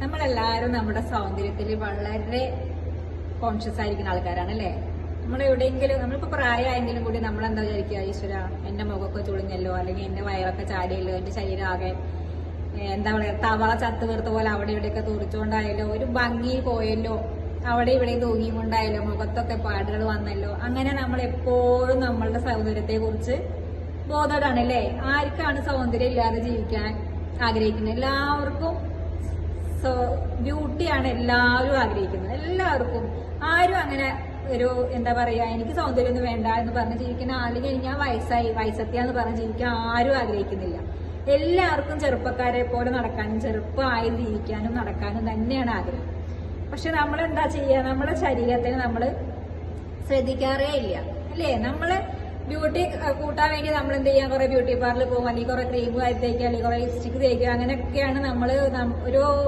നമ്മളെല്ലാവരും നമ്മുടെ സൗന്ദര്യത്തിൽ വളരെ കോൺഷ്യസ് ആയിരിക്കുന്ന ആൾക്കാരാണ് അല്ലേ. നമ്മൾ എവിടെയെങ്കിലും നമ്മളിപ്പോ പ്രായമായെങ്കിലും കൂടി നമ്മളെന്താ വിചാരിക്കുക, ഈശ്വര എന്റെ മുഖമൊക്കെ ചുളിഞ്ഞല്ലോ, അല്ലെങ്കിൽ എന്റെ വയറൊക്കെ ചാടിയല്ലോ, എന്റെ ശരീരം ആകെ എന്താ പറയാ തവള ചത്ത് വീർത്ത പോലെ അവിടെ ഇവിടെയൊക്കെ തുറിച്ചുകൊണ്ടായാലോ, ഒരു ഭംഗി പോയല്ലോ, അവിടെ ഇവിടെ തൂങ്ങിക്കൊണ്ടായാലോ, മുഖത്തൊക്കെ പാടുകൾ വന്നല്ലോ. അങ്ങനെ നമ്മൾ എപ്പോഴും നമ്മളുടെ സൗന്ദര്യത്തെ കുറിച്ച് ബോധവാണ് അല്ലേ. ആർക്കാണ് സൗന്ദര്യം ഇല്ലാതെ ജീവിക്കാൻ ആഗ്രഹിക്കുന്നത്? എല്ലാവർക്കും ബ്യൂട്ടിയാണ് എല്ലാവരും ആഗ്രഹിക്കുന്നത്. എല്ലാവർക്കും ആരും അങ്ങനെ ഒരു എന്താ പറയാ എനിക്ക് സൗന്ദര്യമൊന്നും വേണ്ട എന്ന് പറഞ്ഞ് ജീവിക്കുന്ന, അല്ലെങ്കിൽ ഞാൻ വയസ്സെത്തിയാന്ന് പറഞ്ഞ് ജീവിക്കാൻ ആരും ആഗ്രഹിക്കുന്നില്ല. എല്ലാവർക്കും ചെറുപ്പക്കാരെ പോലെ നടക്കാനും ചെറുപ്പമായി ജീവിക്കാനും നടക്കാനും തന്നെയാണ് ആഗ്രഹം. പക്ഷെ നമ്മൾ എന്താ ചെയ്യുക, നമ്മുടെ ശരീരത്തിന് നമ്മൾ ശ്രദ്ധിക്കാറേ ഇല്ല അല്ലേ. നമ്മള് ബ്യൂട്ടി കൂട്ടാൻ വേണ്ടി നമ്മൾ എന്ത് ചെയ്യാം, കുറെ ബ്യൂട്ടി പാർലറിൽ പോകും, അല്ലെങ്കിൽ കുറെ ക്രീം തേക്കുക, അല്ലെങ്കിൽ കുറെ ലിപ്സ്റ്റിക് തേക്കുക, അങ്ങനെയൊക്കെയാണ്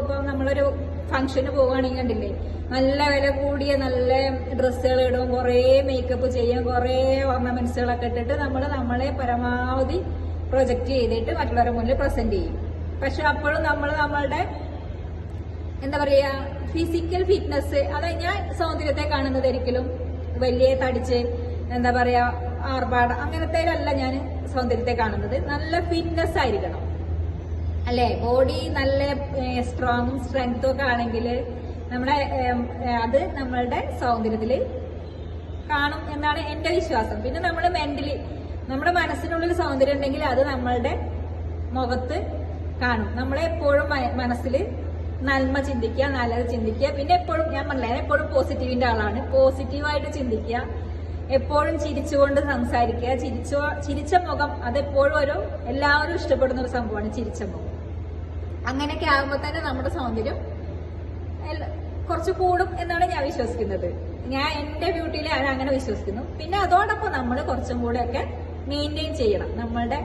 ഇപ്പൊ നമ്മളൊരു ഫംഗ്ഷന് പോവുകയാണെങ്കിൽ കണ്ടില്ലേ, നല്ല വില കൂടിയ നല്ല ഡ്രസ്സുകൾ ഇടും, കുറെ മേക്കപ്പ് ചെയ്യും, കുറെ ഓർണമെന്റ്സുകളൊക്കെ ഇട്ടിട്ട് നമ്മളെ പരമാവധി പ്രൊജക്ട് ചെയ്തിട്ട് മറ്റുള്ളവരുടെ മുന്നിൽ പ്രസന്റ് ചെയ്യും. പക്ഷെ അപ്പോഴും നമ്മളുടെ എന്താ പറയാ ഫിസിക്കൽ ഫിറ്റ്നസ്, അതായത് ഞാൻ സൗന്ദര്യത്തെ കാണുന്നത് ഒരിക്കലും വലിയ തടിച്ച് എന്താ പറയാ ആർഭാടം അങ്ങനത്തേലല്ല ഞാൻ സൗന്ദര്യത്തെ കാണുന്നത്. നല്ല ഫിറ്റ്നസ് ആയിരിക്കണം അല്ലെ. ബോഡി നല്ല സ്ട്രോങ്ങും സ്ട്രെങ്ത്തും ഒക്കെ ആണെങ്കിൽ അത് നമ്മളുടെ സൗന്ദര്യത്തില് കാണും എന്നാണ് എന്റെ വിശ്വാസം. പിന്നെ നമ്മൾ മെന്റലി നമ്മുടെ മനസ്സിനുള്ളിൽ സൗന്ദര്യം ഉണ്ടെങ്കിൽ അത് നമ്മളുടെ മുഖത്ത് കാണും. നമ്മളെപ്പോഴും മനസ്സിൽ നന്മ ചിന്തിക്കുക, നല്ലത് ചിന്തിക്കുക. പിന്നെ എപ്പോഴും ഞാൻ പറഞ്ഞില്ല, എപ്പോഴും പോസിറ്റീവിന്റെ ആളാണ്. പോസിറ്റീവായിട്ട് ചിന്തിക്കുക, എപ്പോഴും ചിരിച്ചുകൊണ്ട് സംസാരിക്കുക. ചിരിച്ച മുഖം അതെപ്പോഴും എല്ലാവരും ഇഷ്ടപ്പെടുന്ന ഒരു സംഭവമാണ് ചിരിച്ച മുഖം. അങ്ങനെയൊക്കെ ആകുമ്പോൾ തന്നെ നമ്മുടെ സൗന്ദര്യം കുറച്ച് കൂടും എന്നാണ് ഞാൻ വിശ്വസിക്കുന്നത്. ഞാൻ എന്റെ ബ്യൂട്ടിയിൽ ഞാൻ അങ്ങനെ വിശ്വസിക്കുന്നു. പിന്നെ അതോടൊപ്പം നമ്മൾ കുറച്ചും കൂടെ ഒക്കെ മെയിൻറ്റെയിൻ ചെയ്യണം, നമ്മളുടെ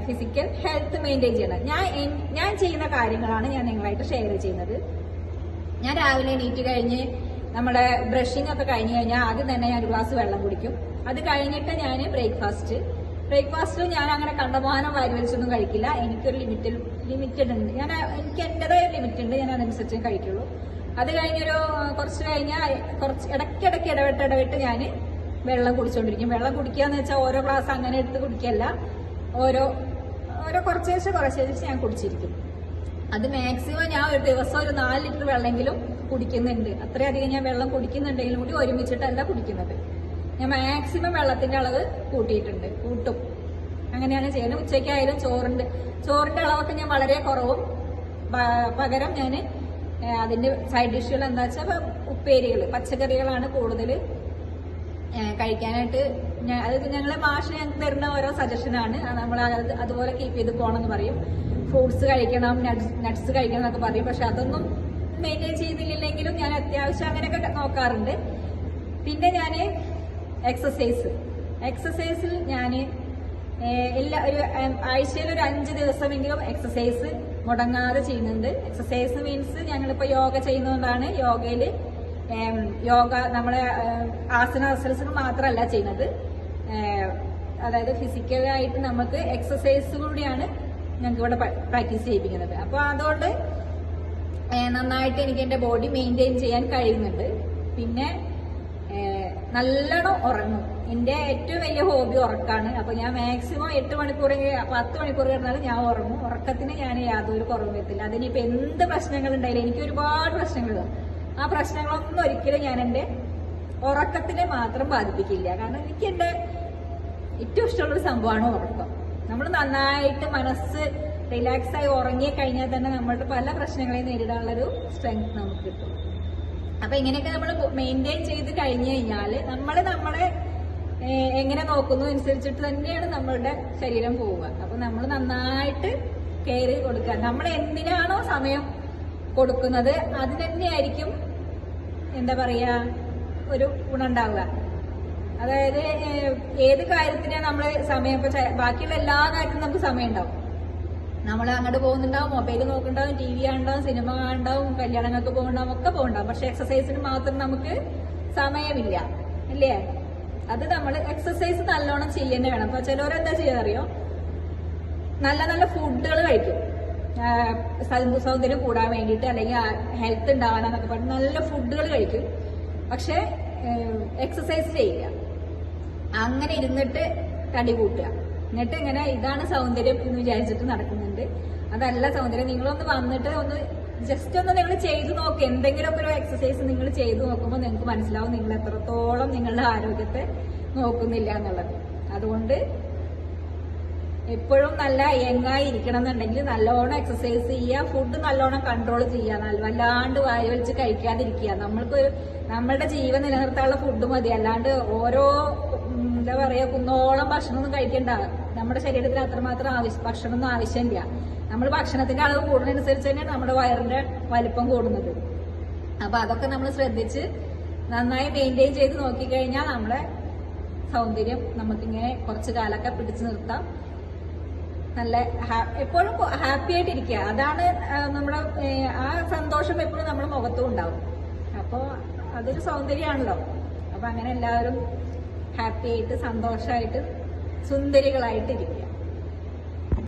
ഫിസിക്കൽ ഹെൽത്ത് മെയിൻറ്റെയിൻ ചെയ്യണം. ഞാൻ ചെയ്യുന്ന കാര്യങ്ങളാണ് ഞാൻ നിങ്ങളായിട്ട് ഷെയർ ചെയ്യുന്നത്. ഞാൻ രാവിലെ എണീറ്റ് കഴിഞ്ഞ് നമ്മുടെ ബ്രഷിംഗ് ഒക്കെ കഴിഞ്ഞ് കഴിഞ്ഞാൽ ആദ്യം തന്നെ ഞാൻ ഒരു ഗ്ലാസ് വെള്ളം കുടിക്കും. അത് കഴിഞ്ഞിട്ട് ഞാൻ ബ്രേക്ക്ഫാസ്റ്റ് ഞാൻ അങ്ങനെ കണ്ടമാനം വാരി വലിച്ചൊന്നും കഴിക്കില്ല. എനിക്കൊരു ലിമിറ്റഡ് ഉണ്ട്. എനിക്ക് എന്റേതായ ലിമിറ്റ് ഉണ്ട്, ഞാൻ അതനുസരിച്ച് കഴിക്കുള്ളൂ. അത് കഴിഞ്ഞൊരു കുറച്ച് കഴിഞ്ഞാൽ ഇടയ്ക്കിടയ്ക്ക് ഇടവിട്ട് ഞാൻ വെള്ളം കുടിച്ചോണ്ടിരിക്കും. വെള്ളം കുടിക്കാന്ന് വെച്ചാൽ ഓരോ ഗ്ലാസ് അങ്ങനെ എടുത്ത് കുടിക്കല്ല, ഓരോ കുറച്ചേച്ച് ഞാൻ കുടിച്ചിരിക്കും. അത് മാക്സിമം ഞാൻ ഒരു ദിവസം ഒരു 4 ലിറ്റർ വെള്ളമെങ്കിലും കുടിക്കുന്നുണ്ട്. അത്രയധികം ഞാൻ വെള്ളം കുടിക്കുന്നുണ്ടെങ്കിലും കൂടി ഒരുമിച്ചിട്ടല്ല കുടിക്കുന്നത്. ഞാൻ മാക്സിമം വെള്ളത്തിന്റെ അളവ് കൂട്ടും. അങ്ങനെയാണ് ചെയ്യുന്നത്. ഉച്ചയ്ക്കായാലും ചോറിന്റെ അളവൊക്കെ ഞാൻ വളരെ കുറവും, പകരം ഞാൻ അതിന്റെ സൈഡ് ഡിഷുകൾ എന്താ വെച്ചാൽ ഉപ്പേരികൾ, പച്ചക്കറികളാണ് കൂടുതൽ കഴിക്കാനായിട്ട്. അത് ഞങ്ങളെ മാഷ് ഞങ്ങൾക്ക് തരുന്ന ഓരോ സജഷനാണ്. നമ്മൾ അതുപോലെ കീപ്പ് ചെയ്ത് പോകണമെന്ന് പറയും. ഫ്രൂട്ട്സ് കഴിക്കണം, നട്ട്സ് കഴിക്കണം എന്നൊക്കെ പറയും. പക്ഷെ അതൊന്നും മെയിൻറ്റെയിൻ ചെയ്തില്ലെങ്കിലും ഞാൻ അത്യാവശ്യം അങ്ങനെയൊക്കെ നോക്കാറുണ്ട്. പിന്നെ ഞാൻ എക്സസൈസിൽ ഞാൻ ആഴ്ചയിൽ ഒരു 5 ദിവസമെങ്കിലും എക്സസൈസ് മുടങ്ങാതെ ചെയ്യുന്നുണ്ട്. എക്സസൈസ് മീൻസ് ഞങ്ങളിപ്പോ യോഗ ചെയ്യുന്നതുകൊണ്ടാണ്. യോഗ നമ്മളെ ആസനങ്ങൾ മാത്രമല്ല ചെയ്യുന്നത്, അതായത് ഫിസിക്കലായിട്ട് നമുക്ക് എക്സസൈസ് കൂടിയാണ് ഞങ്ങൾക്ക് ഇവിടെ പ്രാക്ടീസ് ചെയ്യിപ്പിക്കുന്നത്. അപ്പൊ അതുകൊണ്ട് നന്നായിട്ട് എനിക്ക് എന്റെ ബോഡി മെയിൻറ്റെയിൻ ചെയ്യാൻ കഴിയുന്നുണ്ട്. പിന്നെ നല്ലോണം ഉറങ്ങും. എന്റെ ഏറ്റവും വലിയ ഹോബി ഉറക്കാണ്. അപ്പൊ ഞാൻ മാക്സിമം 8 മണിക്കൂർ 10 മണിക്കൂർ കിടന്നാലും ഞാൻ ഉറങ്ങും. ഉറക്കത്തിന് ഞാൻ യാതൊരു കുറവും വരത്തില്ല. അതിനിപ്പോ എന്ത് പ്രശ്നങ്ങൾ ഉണ്ടായാലും, എനിക്ക് ഒരുപാട് പ്രശ്നങ്ങളുണ്ട്. ആ പ്രശ്നങ്ങളൊന്നും ഒരിക്കലും ഞാൻ എന്റെ ഉറക്കത്തിനെ മാത്രം ബാധിപ്പിക്കില്ല. കാരണം എനിക്ക് എന്റെ ഏറ്റവും ഇഷ്ടമുള്ളൊരു സംഭവമാണ് ഉറക്കം. നമ്മൾ നന്നായിട്ട് മനസ്സ് റിലാക്സ് ആയി ഉറങ്ങി കഴിഞ്ഞാൽ തന്നെ നമ്മളുടെ പല പ്രശ്നങ്ങളെയും നേരിടാനുള്ളൊരു സ്ട്രെങ്ത് നമുക്ക് കിട്ടും. അപ്പൊ ഇങ്ങനെയൊക്കെ നമ്മൾ മെയിൻറ്റെയിൻ ചെയ്ത് കഴിഞ്ഞു കഴിഞ്ഞാൽ നമ്മളെ എങ്ങനെ നോക്കുന്നു അനുസരിച്ചിട്ട് തന്നെയാണ് നമ്മളുടെ ശരീരം പോവുക. അപ്പൊ നമ്മൾ നന്നായിട്ട് കെയർ കൊടുക്കുക. നമ്മൾ എന്തിനാണോ സമയം കൊടുക്കുന്നത് അത് തന്നെയായിരിക്കും എന്താ പറയാ ഒരു ഗുണമുണ്ടാവുക. അതായത് ഏത് കാര്യത്തിനാണ് നമ്മൾ സമയം, ഇപ്പൊ ബാക്കിയുള്ള എല്ലാ കാര്യത്തിനും നമുക്ക് സമയം ഉണ്ടാവും. നമ്മൾ അങ്ങോട്ട് പോകുന്നുണ്ടാവും, മൊബൈൽ നോക്കുന്നുണ്ടാവും, TV കാണുണ്ടാവും, സിനിമ കാണുണ്ടാവും, കല്യാണങ്ങൾക്ക് പോകുന്നുണ്ടാവും, ഒക്കെ പോകുന്നുണ്ടാവും. പക്ഷെ എക്സസൈസിന് മാത്രം നമുക്ക് സമയമില്ല അല്ലേ. അത് നമ്മൾ എക്സസൈസ് നല്ലോണം ചെയ്യുന്നേ വേണം. അപ്പൊ ചിലവരെന്താ ചെയ്യാറിയോ, നല്ല നല്ല ഫുഡുകൾ കഴിക്കും. സൗന്ദര്യം കൂടാൻ വേണ്ടിയിട്ട് അല്ലെങ്കിൽ ഹെൽത്ത് ഉണ്ടാവാനെന്നൊക്കെ പറഞ്ഞ് നല്ല ഫുഡുകൾ കഴിക്കും. പക്ഷെ എക്സസൈസ് ചെയ്യുക, അങ്ങനെ ഇരുന്നിട്ട് തടി കൂട്ടുക, എന്നിട്ട് ഇങ്ങനെ ഇതാണ് സൗന്ദര്യം എന്ന് വിചാരിച്ചിട്ട് നടക്കുന്നുണ്ട്. അതല്ല സൗന്ദര്യം. നിങ്ങളൊന്ന് വന്നിട്ട് ഒന്ന് ജസ്റ്റ് ഒന്ന് നിങ്ങൾ ചെയ്തു നോക്കുക. എന്തെങ്കിലുമൊക്കെ ഒരു എക്സസൈസ് നിങ്ങൾ ചെയ്തു നോക്കുമ്പോൾ നിങ്ങൾക്ക് മനസ്സിലാവും നിങ്ങൾ എത്രത്തോളം നിങ്ങളുടെ ആരോഗ്യത്തെ നോക്കുന്നില്ല എന്നുള്ളത്. അതുകൊണ്ട് എപ്പോഴും നല്ല യങ്ങായി ഇരിക്കണം എന്നുണ്ടെങ്കിൽ നല്ലോണം എക്സസൈസ് ചെയ്യുക, ഫുഡ് നല്ലോണം കൺട്രോൾ ചെയ്യുക, വല്ലാണ്ട് വായ വലിച്ച് കഴിക്കാതിരിക്കുക. നമ്മളുടെ ജീവൻ നിലനിർത്താനുള്ള ഫുഡ് മതി, അല്ലാണ്ട് ഓരോ എന്താ പറയാ കുന്നോളം ഭക്ഷണമൊന്നും കഴിക്കണ്ട. നമ്മുടെ ശരീരത്തിന് അത്രമാത്രം ഭക്ഷണമൊന്നും ആവശ്യമില്ല. നമ്മൾ ഭക്ഷണത്തിന്റെ അളവ് കൂടുന്നതനുസരിച്ച് തന്നെയാണ് നമ്മുടെ വയറിന്റെ വലിപ്പം കൂടുന്നത്. അപ്പൊ അതൊക്കെ നമ്മൾ ശ്രദ്ധിച്ച് നന്നായി മെയിൻറ്റെയിൻ ചെയ്ത് നോക്കിക്കഴിഞ്ഞാൽ നമ്മുടെ സൗന്ദര്യം നമുക്കിങ്ങനെ കുറച്ചു കാലമൊക്കെ പിടിച്ചു നിർത്താം. നല്ല എപ്പോഴും ഹാപ്പി ആയിട്ടിരിക്കുക, അതാണ് നമ്മുടെ ആ സന്തോഷം എപ്പോഴും നമ്മുടെ മുഖത്തും ഉണ്ടാവും. അപ്പോൾ അതൊരു സൗന്ദര്യമാണല്ലോ. അപ്പൊ അങ്ങനെ എല്ലാവരും ഹാപ്പി ആയിട്ട് സന്തോഷമായിട്ട് സുന്ദരികളായിട്ട് ഇരിക്കുക.